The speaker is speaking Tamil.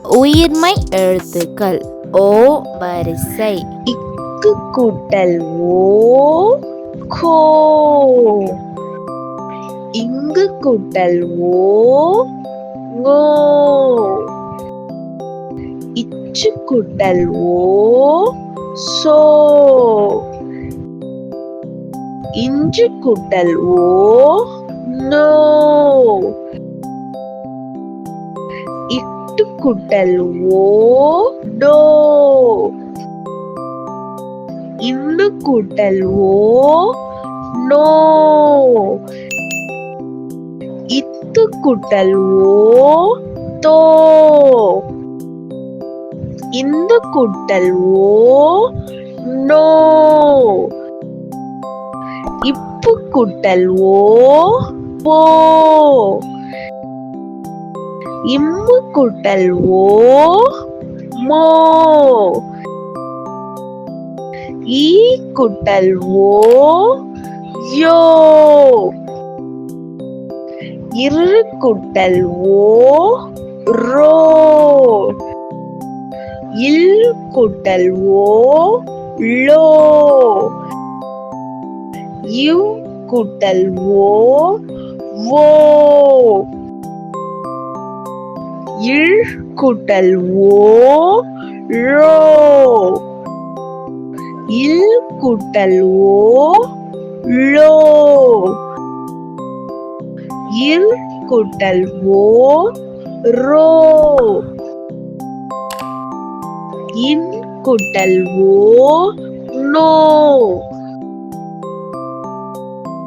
உயிர்மை எழுத்துக்கள் ஓ வரிசை. இக்கு கூட்டல் ஓ கோ. இங்கு கூட்டல் ஓ ngô. இச்சு கூட்டல் ஓ சோ. இஞ்சு கூட்டல் ஓ நோ. இட்டு கூட்டல் ஓ டோ. இன்னு கூட்டல் ஓ நோ. இத்து கூட்டல் ஓ தோ. இந்து கூட்டல் ஓ நோ. இப்பு கூட்டல் ஓ போ. இம்மு கூட்டல் ஓ மோ. ஈ கூட்டல் ஓ யோ. இரு கூட்டல் ஓ ரோ. இல் கூட்டல் ஓ லோ. இவ் கூட்டல் ஓ வோ. இழ் கூட்டல் ஓ ழோ. இல் கூட்டல் ஓ ளோ. இர் கூட்டல் ஓ ரோ. இன் கூட்டல் ஓ நோ.